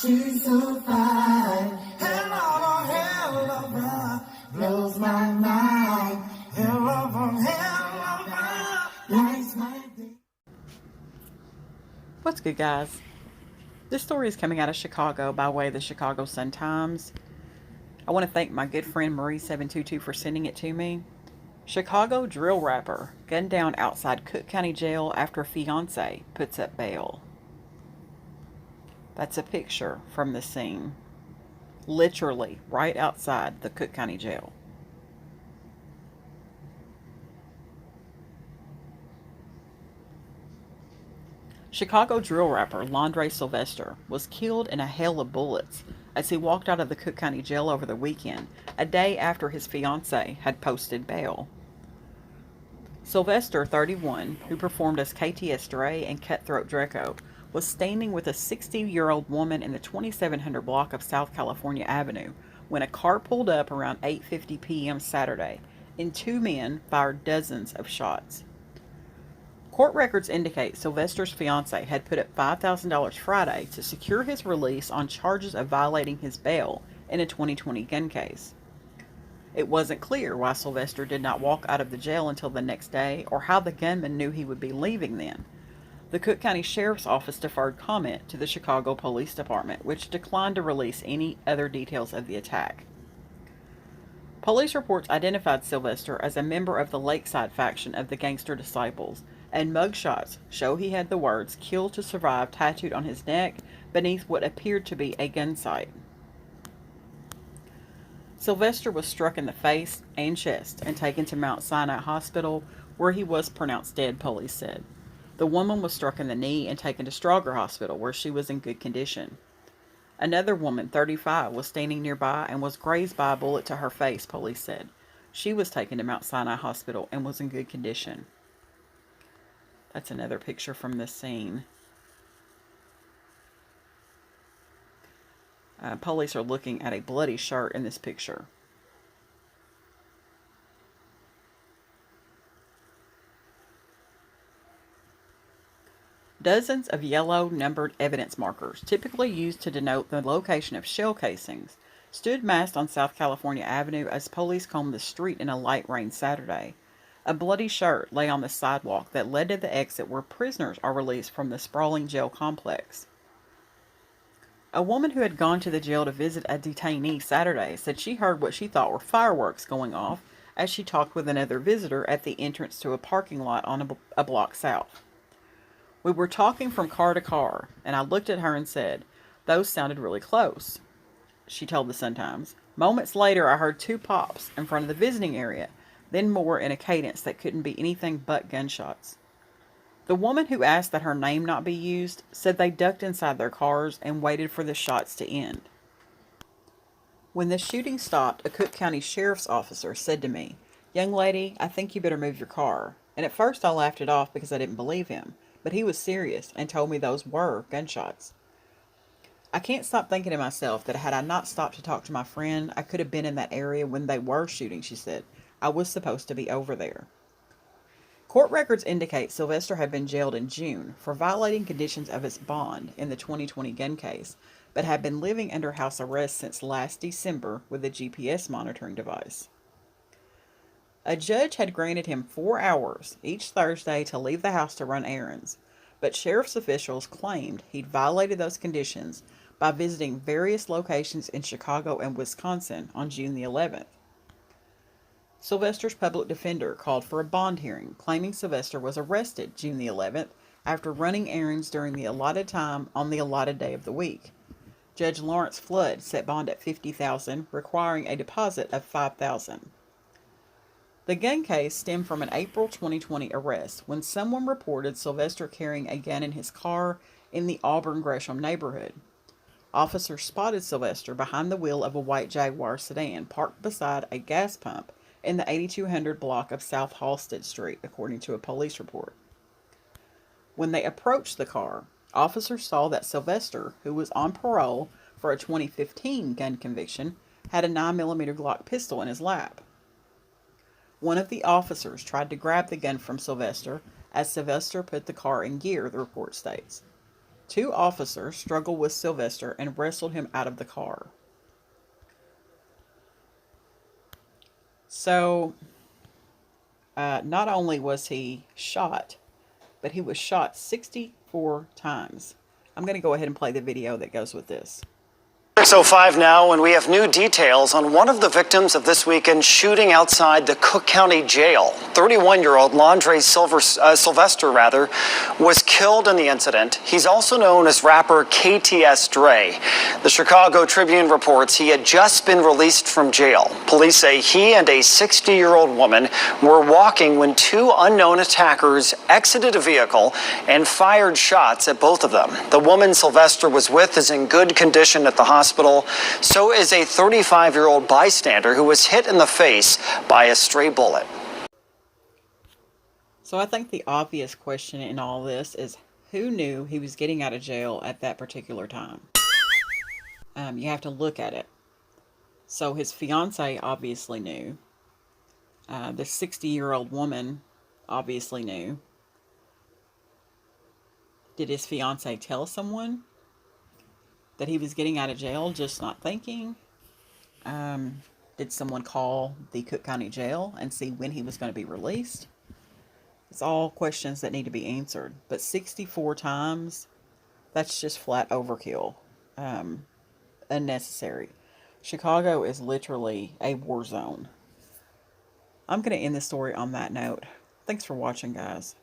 she's so fine. Hell of a ride, blows my mind. Hell of a ride, lights my day. What's good, guys? This story is coming out of Chicago by way of the Chicago Sun-Times. I want to thank my good friend Marie722 for sending it to me. Chicago drill rapper gunned down outside Cook County Jail after fiancee puts up bail. That's a picture from the scene. Literally right outside the Cook County Jail. Chicago drill rapper Londre Sylvester was killed in a hail of bullets as he walked out of the Cook County Jail over the weekend, a day after his fiancee had posted bail. Sylvester, 31, who performed as KTS Dre and Kutthroat Dreko, was standing with a 60-year-old woman in the 2700 block of South California Avenue when a car pulled up around 8:50 p.m. Saturday, and two men fired dozens of shots. Court records indicate Sylvester's fiancée had put up $5,000 Friday to secure his release on charges of violating his bail in a 2020 gun case. It wasn't clear why Sylvester did not walk out of the jail until the next day or how the gunman knew he would be leaving then. The Cook County Sheriff's Office deferred comment to the Chicago Police Department, which declined to release any other details of the attack. Police reports identified Sylvester as a member of the Lakeside faction of the Gangster Disciples, and mugshots show he had the words "Kill to Survive" tattooed on his neck beneath what appeared to be a gun sight. Sylvester was struck in the face and chest and taken to Mount Sinai Hospital, where he was pronounced dead, police said. The woman was struck in the knee and taken to Stroger Hospital, where she was in good condition. Another woman, 35, was standing nearby and was grazed by a bullet to her face, police said. She was taken to Mount Sinai Hospital and was in good condition. That's another picture from this scene. Police are looking at a bloody shirt in this picture. Dozens of yellow numbered evidence markers, typically used to denote the location of shell casings, stood massed on South California Avenue as police combed the street in a light rain Saturday. A bloody shirt lay on the sidewalk that led to the exit where prisoners are released from the sprawling jail complex. A woman who had gone to the jail to visit a detainee Saturday said she heard what she thought were fireworks going off as she talked with another visitor at the entrance to a parking lot on a block south. We were talking from car to car, and I looked at her and said, "Those sounded really close," she told the Sun-Times. Moments later, I heard two pops in front of the visiting area, then more in a cadence that couldn't be anything but gunshots. The woman who asked that her name not be used said they ducked inside their cars and waited for the shots to end. When the shooting stopped, a Cook County Sheriff's officer said to me, "Young lady, I think you better move your car." And at first I laughed it off because I didn't believe him, but he was serious and told me those were gunshots. I can't stop thinking to myself that had I not stopped to talk to my friend, I could have been in that area when they were shooting, she said. I was supposed to be over there. Court records indicate Sylvester had been jailed in June for violating conditions of his bond in the 2020 gun case, but had been living under house arrest since last December with a GPS monitoring device. A judge had granted him 4 hours each Thursday to leave the house to run errands, but sheriff's officials claimed he'd violated those conditions by visiting various locations in Chicago and Wisconsin on June the 11th. Sylvester's public defender called for a bond hearing, claiming Sylvester was arrested June the 11th after running errands during the allotted time on the allotted day of the week. Judge Lawrence Flood set bond at $50,000, requiring a deposit of $5,000. The gun case stemmed from an April 2020 arrest when someone reported Sylvester carrying a gun in his car in the Auburn Gresham neighborhood. Officers spotted Sylvester behind the wheel of a white Jaguar sedan parked beside a gas pump in the 8200 block of South Halstead Street, according to a police report. When they approached the car, officers saw that Sylvester, who was on parole for a 2015 gun conviction, had a 9mm Glock pistol in his lap. One of the officers tried to grab the gun from Sylvester as Sylvester put the car in gear, the report states. Two officers struggled with Sylvester and wrestled him out of the car. So, not only was he shot, but he was shot 64 times. I'm going to go ahead and play the video that goes with this. 6:05 now, and we have new details on one of the victims of this weekend shooting outside the Cook County Jail. 31-year-old Londre Sylvester was killed in the incident. He's also known as rapper KTS Dre. The Chicago Tribune reports he had just been released from jail. Police say he and a 60-year-old woman were walking when two unknown attackers exited a vehicle and fired shots at both of them. The woman Sylvester was with is in good condition at the hospital. So is a 35-year-old bystander who was hit in the face by a stray bullet. So I think the obvious question in all this is, who knew he was getting out of jail at that particular time? You have to look at it. So his fiancee obviously knew. The 60-year-old woman obviously knew. Did his fiancee tell someone that he was getting out of jail, just not thinking? Did someone call the Cook County Jail and see when he was going to be released? It's all questions that need to be answered. But 64 times, that's just flat overkill. Unnecessary. Chicago is literally a war zone. I'm going to end the story on that note. Thanks for watching, guys.